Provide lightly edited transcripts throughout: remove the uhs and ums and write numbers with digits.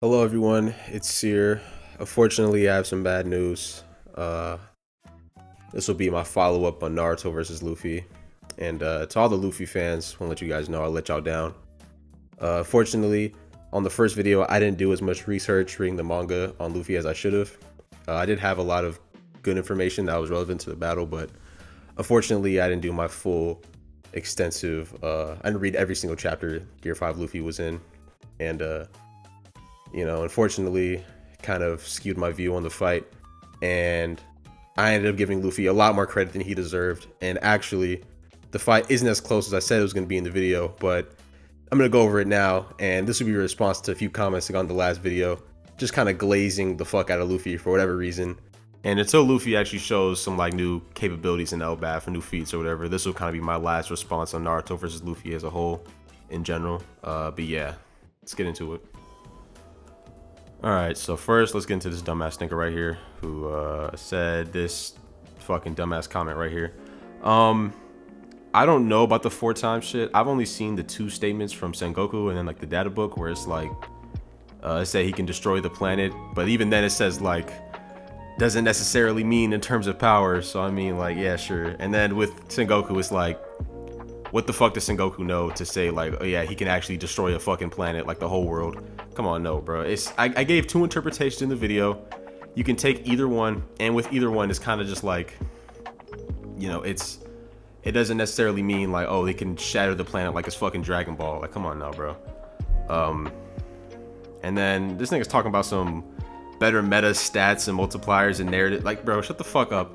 Hello everyone, it's Seer. Unfortunately, I have some bad news. Uh, this will be my follow-up on Naruto versus Luffy. And to all the Luffy fans, I want to let you guys know I let y'all down. Fortunately, on the first video, I didn't do as much research reading the manga on Luffy as I should have. I did have a lot of good information that was relevant to the battle, but unfortunately, I didn't do my full, extensive. I didn't read every single chapter Gear 5 Luffy was in. And unfortunately, kind of skewed my view on the fight, and I ended up giving Luffy a lot more credit than he deserved. And actually, the fight isn't as close as I said it was going to be in the video, but I'm going to go over it now, and this will be a response to a few comments I got on the last video, just kind of glazing the fuck out of Luffy for whatever reason. And until Luffy actually shows some like new capabilities in Elbaf or new feats or whatever, this will kind of be my last response on Naruto versus Luffy as a whole in general. But yeah, let's get into it. Alright, so first let's get into this dumbass thinker right here who said this fucking dumbass comment right here. I don't know about the 4 times shit. I've only seen the 2 statements from Sengoku and then like the data book where it's like it said he can destroy the planet, but even then it says like doesn't necessarily mean in terms of power. So I mean, like, yeah, sure. And then with Sengoku it's like, what the fuck does Sengoku know to say like, oh yeah, he can actually destroy a fucking planet, like the whole world? Come on, no, bro. I gave 2 interpretations in the video. You can take either one, and with either one, it's kind of just like, it doesn't necessarily mean like, oh, they can shatter the planet like it's fucking Dragon Ball. Like, come on now, bro. And then this nigga's talking about some better meta stats and multipliers and narrative. Like, bro, shut the fuck up.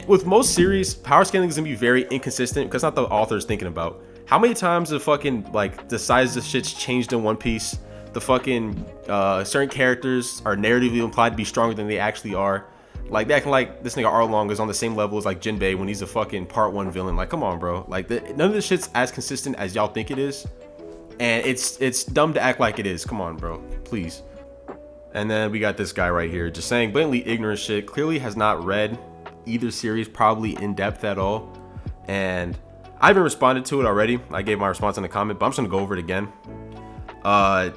With most series, power scaling is gonna be very inconsistent because not the author's thinking about how many times the fucking like the size of shit's changed in One Piece. The fucking certain characters are narratively implied to be stronger than they actually are. Like they acting like this nigga Arlong is on the same level as like Jinbei when he's a fucking part 1 villain. Like, come on, bro. Like none of this shit's as consistent as y'all think it is, and it's dumb to act like it is. Come on, bro, please. And then we got this guy right here just saying blatantly ignorant shit. Clearly has not read either series probably in depth at all, and I haven't responded to it already. I gave my response in the comment, but I'm just gonna go over it again. Like,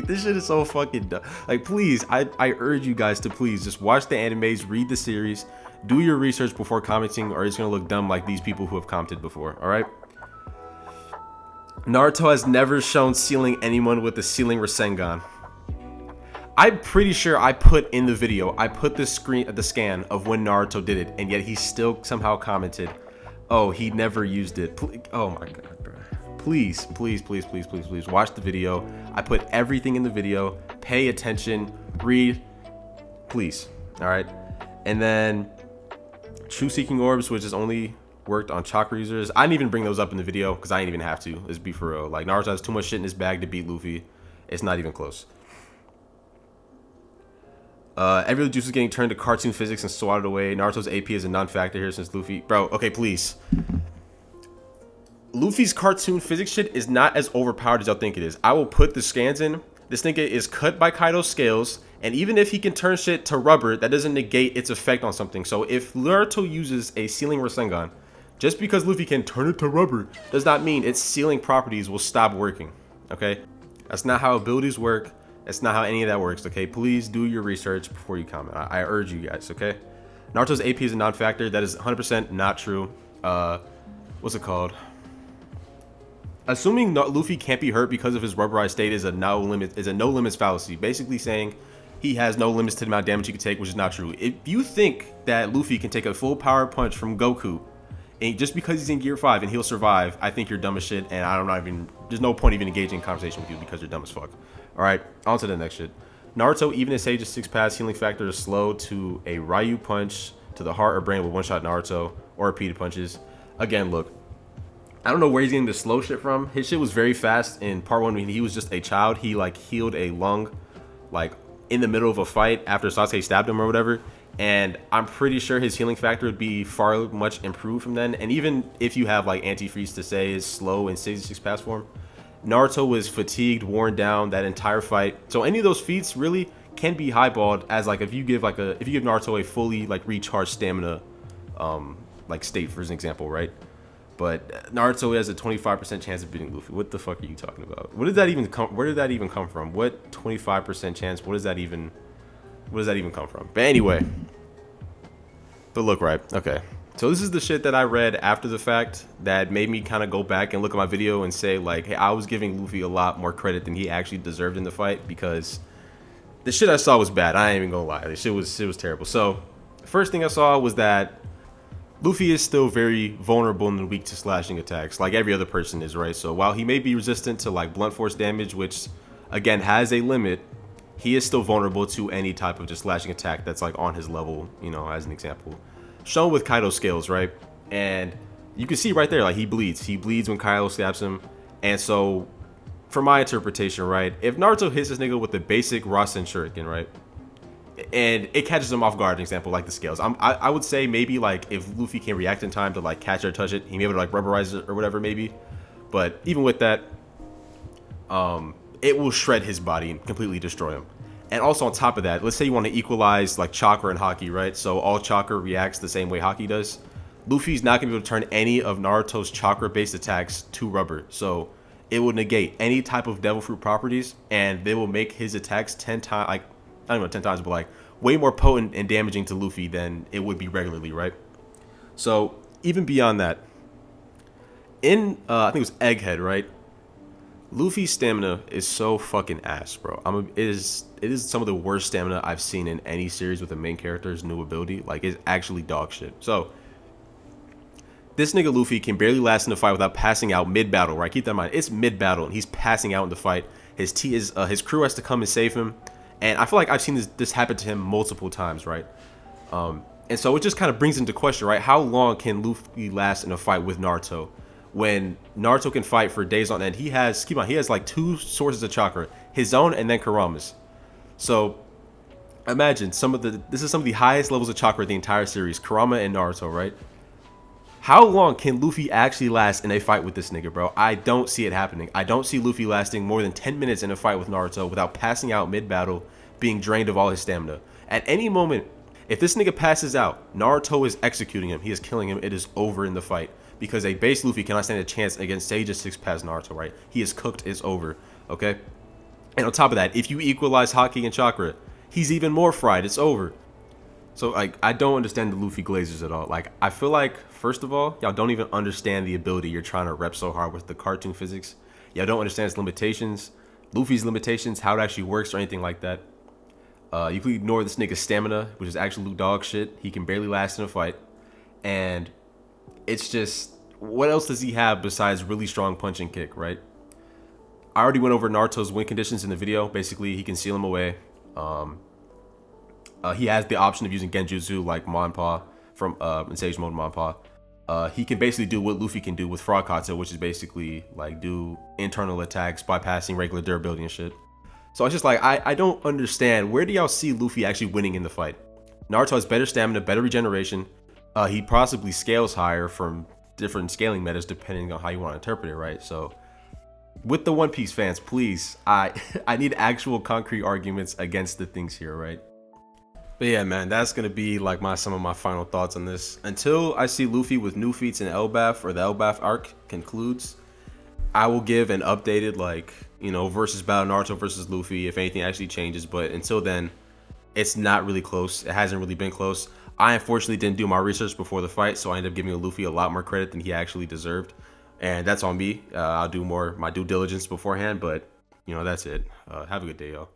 this shit is so fucking dumb. Like, please, I urge you guys to please just watch the animes, read the series, do your research before commenting, or it's gonna look dumb like these people who have commented before. All right. Naruto has never shown sealing anyone with the sealing Rasengan. I'm pretty sure I put in the video, I put the scan of when Naruto did it, and yet he still somehow commented, oh, he never used it. Oh my god, bro. Please, please, please, please, please, please watch the video. I put everything in the video. Pay attention, read, please. All right. And then true seeking orbs, which is only worked on chakra users. I didn't even bring those up in the video because I didn't even have to. Let's be for real. Like, Naruto has too much shit in his bag to beat Luffy. It's not even close. Every juice is getting turned to cartoon physics and swatted away. Naruto's AP is a non-factor here since Luffy. Bro, okay, please. Luffy's cartoon physics shit is not as overpowered as y'all think it is. I will put the scans in. This nigga is cut by Kaido's scales, and even if he can turn shit to rubber, that doesn't negate its effect on something. So if Naruto uses a sealing Rasengan, just because Luffy can turn it to rubber does not mean its sealing properties will stop working, okay? That's not how abilities work. That's not how any of that works, okay? Please do your research before you comment. I urge you guys, okay? Naruto's AP is a non-factor. That is 100% not true. What's it called? Assuming Luffy can't be hurt because of his rubberized state is a no limits fallacy. Basically saying he has no limits to the amount of damage he can take, which is not true. If you think that Luffy can take a full power punch from Goku, and just because he's in Gear 5 and he'll survive, I think you're dumb as shit, and there's no point even engaging in conversation with you because you're dumb as fuck. Alright, on to the next shit. Naruto, even at Sage's 6 pass, healing factor is slow to a Ryu punch to the heart or brain with one-shot Naruto, or repeated punches. Again, look, I don't know where he's getting the slow shit from. His shit was very fast in part 1 when he was just a child. He like healed a lung like in the middle of a fight after Sasuke stabbed him or whatever. And I'm pretty sure his healing factor would be far much improved from then. And even if you have like antifreeze to say is slow in 66 pass form, Naruto was fatigued, worn down that entire fight. So any of those feats really can be highballed as like if you give Naruto a fully like recharged stamina like state for an example, right? But Naruto has a 25% chance of beating Luffy. What the fuck are you talking about? What did that even come? Where did that even come from? What 25% chance? What does that even? Where does that even come from? But anyway, but look, right? Okay. So this is the shit that I read after the fact that made me kind of go back and look at my video and say like, hey, I was giving Luffy a lot more credit than he actually deserved in the fight, because the shit I saw was bad. I ain't even gonna lie. The shit was terrible. So the first thing I saw was that Luffy is still very vulnerable and weak to slashing attacks, like every other person is, right? So while he may be resistant to like blunt force damage, which again has a limit, he is still vulnerable to any type of just slashing attack that's like on his level, you know, as an example. Shown with Kaido's scales, right? And you can see right there, like he bleeds. He bleeds when Kaido stabs him. And so, for my interpretation, right, if Naruto hits this nigga with the basic Rasen Shuriken, right, and it catches him off guard, an example, like the scales, I would say maybe like if Luffy can react in time to like catch or touch it, he may be able to like rubberize it or whatever, maybe. But even with that, it will shred his body and completely destroy him. And also on top of that, let's say you want to equalize like chakra and haki, right? So all chakra reacts the same way haki does. Luffy's not going to be able to turn any of Naruto's chakra-based attacks to rubber. So it will negate any type of devil fruit properties, and they will make his attacks 10 times, like, I don't know, 10 times, but like way more potent and damaging to Luffy than it would be regularly, right? So even beyond that, in, I think it was Egghead, right? Luffy's stamina is so fucking ass, bro. It is some of the worst stamina I've seen in any series with a main character's new ability. Like, it's actually dog shit. So, this nigga Luffy can barely last in the fight without passing out mid-battle, right? Keep that in mind. It's mid-battle, and he's passing out in the fight. His crew has to come and save him. And I feel like I've seen this happen to him multiple times, right? And so it just kind of brings into question, right? How long can Luffy last in a fight with Naruto? When Naruto can fight for days on end, he has like 2 sources of chakra, his own and then Kurama's. So imagine this is some of the highest levels of chakra in the entire series, Kurama and Naruto, right? How long can Luffy actually last in a fight with this nigga, bro? I don't see it happening. I don't see Luffy lasting more than 10 minutes in a fight with Naruto without passing out mid-battle, being drained of all his stamina. At any moment, if this nigga passes out, Naruto is executing him. He is killing him. It is over in the fight. Because a base Luffy cannot stand a chance against Sage's 6-pass Naruto, right? He is cooked, it's over, okay? And on top of that, if you equalize Haki and Chakra, he's even more fried, it's over. So, like, I don't understand the Luffy glazers at all. Like, I feel like, first of all, y'all don't even understand the ability you're trying to rep so hard with the cartoon physics. Y'all don't understand its limitations, Luffy's limitations, how it actually works or anything like that. You can ignore this nigga's stamina, which is actual dog shit. He can barely last in a fight. And it's just, what else does he have besides really strong punch and kick, right? I already went over Naruto's win conditions in the video. Basically, he can seal him away. He has the option of using Genjutsu like Manpa from in Sage Mode Manpa. He can basically do what Luffy can do with Frog Katsu, which is basically like do internal attacks bypassing regular durability and shit. So it's just like, I don't understand. Where do y'all see Luffy actually winning in the fight? Naruto has better stamina, better regeneration. He possibly scales higher from different scaling metas depending on how you want to interpret it, right? So with the One Piece fans, please, I need actual concrete arguments against the things here, right? But yeah, man, that's gonna be like some of my final thoughts on this. Until I see Luffy with new feats in Elbaf, or the Elbaf arc concludes, I will give an updated, like, you know, versus battle Naruto versus Luffy if anything actually changes. But until then, it's not really close. It hasn't really been close. I unfortunately didn't do my research before the fight, so I ended up giving Luffy a lot more credit than he actually deserved, and that's on me. I'll do my due diligence beforehand, but you know, that's it. Have a good day, y'all.